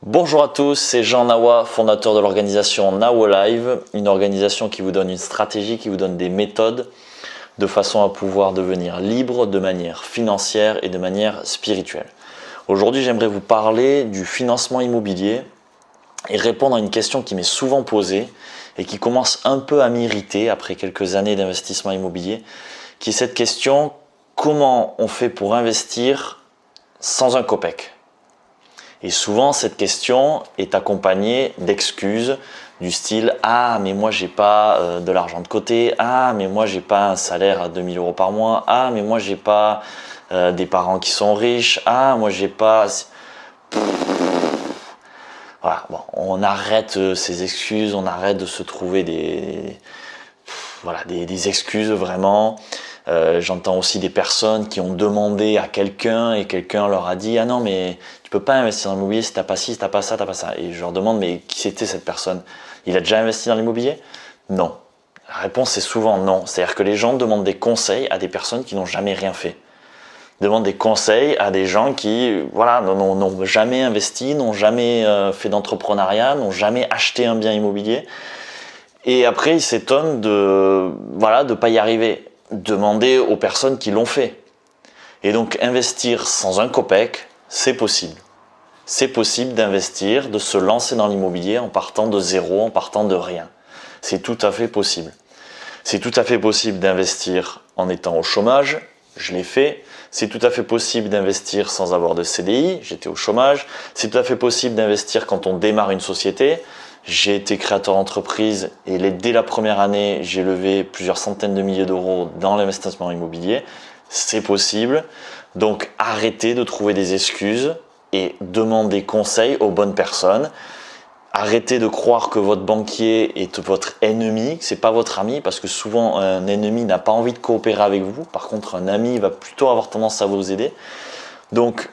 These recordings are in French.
Bonjour à tous, c'est Jean Nawa, fondateur de l'organisation Nawa Live, une organisation qui vous donne une stratégie, qui vous donne des méthodes de façon à pouvoir devenir libre de manière financière et de manière spirituelle. Aujourd'hui, j'aimerais vous parler du financement immobilier et répondre à une question qui m'est souvent posée et qui commence un peu à m'irriter après quelques années d'investissement immobilier, qui est cette question: comment on fait pour investir sans un copec? Et souvent, cette question est accompagnée d'excuses du style « Ah, mais moi, j'ai pas de l'argent de côté. Ah, mais moi, j'ai pas un salaire à 2000 € par mois. Ah, mais moi, j'ai pas des parents qui sont riches. Ah, moi, j'ai pas… » Voilà, bon, on arrête ces excuses, on arrête de se trouver des excuses vraiment. J'entends aussi des personnes qui ont demandé à quelqu'un et quelqu'un leur a dit « Ah non, mais tu peux pas investir dans l'immobilier si t'as pas ci, si t'as pas ça, t'as pas ça. » Et je leur demande « Mais qui c'était cette personne? Il a déjà investi dans l'immobilier ?» Non. La réponse est souvent non. C'est-à-dire que les gens demandent des conseils à des personnes qui n'ont jamais rien fait. Demandent des conseils à des gens qui n'ont jamais investi, n'ont jamais fait d'entrepreneuriat, n'ont jamais acheté un bien immobilier. Et après, ils s'étonnent de pas y arriver. Demander aux personnes qui l'ont fait. Et donc, investir sans un copec, c'est possible. C'est possible d'investir, de se lancer dans l'immobilier en partant de zéro, en partant de rien. C'est tout à fait possible. C'est tout à fait possible d'investir en étant au chômage. Je l'ai fait. C'est tout à fait possible d'investir sans avoir de CDI. J'étais au chômage. C'est tout à fait possible d'investir quand on démarre une société. J'ai été créateur d'entreprise et dès la première année, j'ai levé plusieurs centaines de milliers d'euros dans l'investissement immobilier. C'est possible. Donc arrêtez de trouver des excuses et demandez conseil aux bonnes personnes. Arrêtez de croire que votre banquier est votre ennemi, que c'est pas votre ami, parce que souvent un ennemi n'a pas envie de coopérer avec vous. Par contre, un ami va plutôt avoir tendance à vous aider. Donc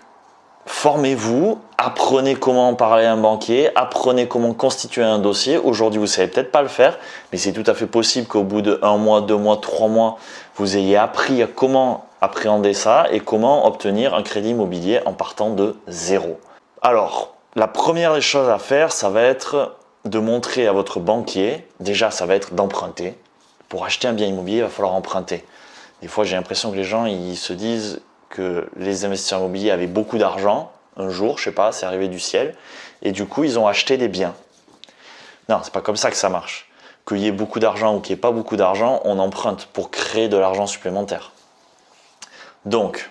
formez-vous, apprenez comment parler à un banquier, apprenez comment constituer un dossier. Aujourd'hui, vous ne savez peut-être pas le faire, mais c'est tout à fait possible qu'au bout de 1 mois, 2 mois, 3 mois, vous ayez appris à comment appréhender ça et comment obtenir un crédit immobilier en partant de zéro. Alors, la première des choses à faire, ça va être de montrer à votre banquier, déjà ça va être d'emprunter. Pour acheter un bien immobilier, il va falloir emprunter. Des fois, j'ai l'impression que les gens ils se disent que les investisseurs immobiliers avaient beaucoup d'argent un jour, je sais pas, c'est arrivé du ciel, et du coup ils ont acheté des biens. Non, c'est pas comme ça que ça marche. Qu'il y ait beaucoup d'argent ou qu'il n'y ait pas beaucoup d'argent, on emprunte pour créer de l'argent supplémentaire. Donc,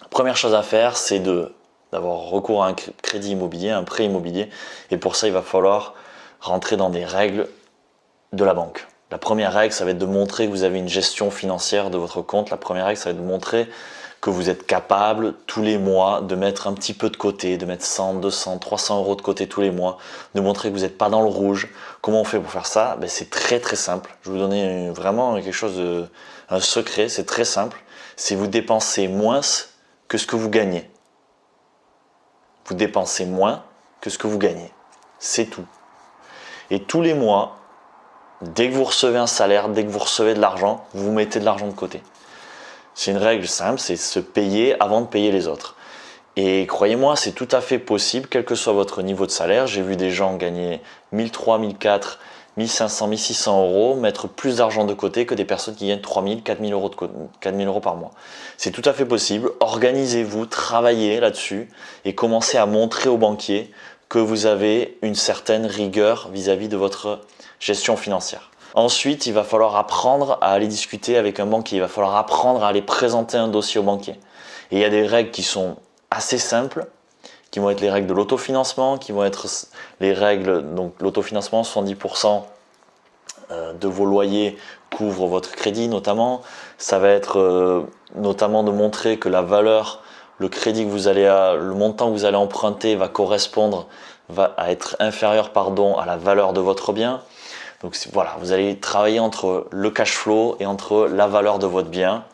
la première chose à faire, c'est d'avoir recours à un crédit immobilier, un prêt immobilier, et pour ça il va falloir rentrer dans des règles de la banque. La première règle, ça va être de montrer que vous avez une gestion financière de votre compte. La première règle, ça va être de montrer que vous êtes capable tous les mois de mettre un petit peu de côté, de mettre 100, 200, 300 € de côté tous les mois, de montrer que vous n'êtes pas dans le rouge. Comment on fait pour faire ça? C'est très très simple. Je vais vous donner vraiment quelque chose un secret, c'est très simple. C'est vous dépensez moins que ce que vous gagnez. Vous dépensez moins que ce que vous gagnez. C'est tout. Et tous les mois, dès que vous recevez un salaire, dès que vous recevez de l'argent, vous mettez de l'argent de côté. C'est une règle simple, c'est se payer avant de payer les autres. Et croyez-moi, c'est tout à fait possible, quel que soit votre niveau de salaire. J'ai vu des gens gagner 1300, 1400, 1500, 1600 €, mettre plus d'argent de côté que des personnes qui gagnent 3000, 4000 € 4000 € par mois. C'est tout à fait possible. Organisez-vous, travaillez là-dessus et commencez à montrer aux banquiers que vous avez une certaine rigueur vis-à-vis de votre gestion financière. Ensuite, il va falloir apprendre à aller discuter avec un banquier. Il va falloir apprendre à aller présenter un dossier au banquier. Et il y a des règles qui sont assez simples, qui vont être les règles de l'autofinancement, qui vont être les règles, donc l'autofinancement, 70% de vos loyers couvrent votre crédit notamment. Ça va être notamment de montrer que la valeur, le crédit que vous allez le montant que vous allez emprunter va être inférieur à la valeur de votre bien. Donc voilà, vous allez travailler entre le cash flow et entre la valeur de votre bien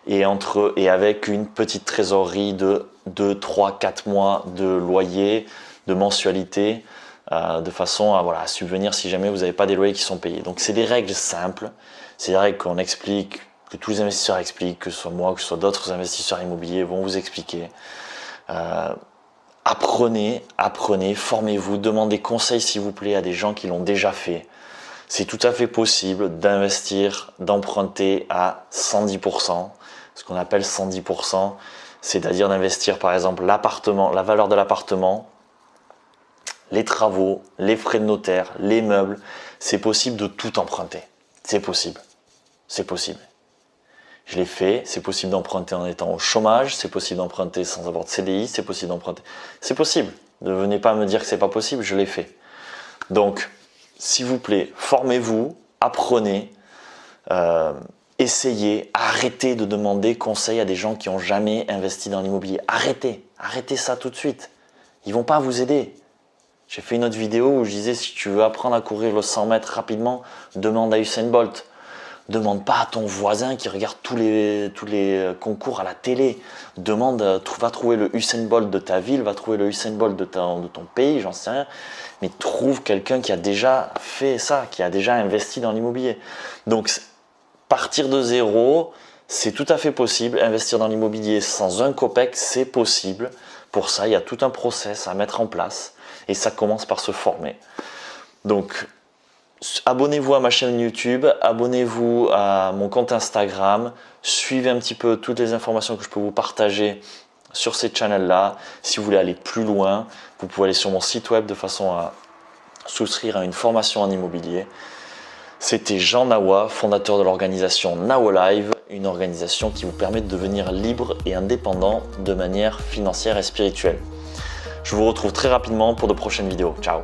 et avec une petite trésorerie de 2, 3, 4 mois de loyer, de mensualité, de façon à subvenir si jamais vous n'avez pas des loyers qui sont payés. Donc c'est des règles simples, c'est des règles qu'on explique, que tous les investisseurs expliquent, que ce soit moi, que ce soit d'autres investisseurs immobiliers vont vous expliquer. apprenez, formez-vous, demandez conseil s'il vous plaît à des gens qui l'ont déjà fait. C'est tout à fait possible d'investir, d'emprunter à 110%, ce qu'on appelle 110%, c'est-à-dire d'investir par exemple l'appartement, la valeur de l'appartement, les travaux, les frais de notaire, les meubles. C'est possible de tout emprunter. C'est possible. C'est possible. Je l'ai fait. C'est possible d'emprunter en étant au chômage. C'est possible d'emprunter sans avoir de CDI. C'est possible d'emprunter. C'est possible. Ne venez pas me dire que c'est pas possible. Je l'ai fait. Donc, s'il vous plaît, formez-vous, apprenez, essayez, arrêtez de demander conseil à des gens qui n'ont jamais investi dans l'immobilier. Arrêtez ça tout de suite. Ils ne vont pas vous aider. J'ai fait une autre vidéo où je disais si tu veux apprendre à courir le 100 mètres rapidement, demande à Usain Bolt. Demande pas à ton voisin qui regarde tous les concours à la télé. Va trouver le Usain Bolt de ta ville, va trouver le Usain Bolt de ton pays, j'en sais rien. Mais trouve quelqu'un qui a déjà fait ça, qui a déjà investi dans l'immobilier. Donc, partir de zéro, c'est tout à fait possible. Investir dans l'immobilier sans un copec, c'est possible. Pour ça, il y a tout un process à mettre en place. Et ça commence par se former. Donc, abonnez-vous à ma chaîne YouTube, abonnez-vous à mon compte Instagram, suivez un petit peu toutes les informations que je peux vous partager sur ces channels-là. Si vous voulez aller plus loin, vous pouvez aller sur mon site web de façon à souscrire à une formation en immobilier. C'était Jean Nawa, fondateur de l'organisation NawaLive, une organisation qui vous permet de devenir libre et indépendant de manière financière et spirituelle. Je vous retrouve très rapidement pour de prochaines vidéos. Ciao!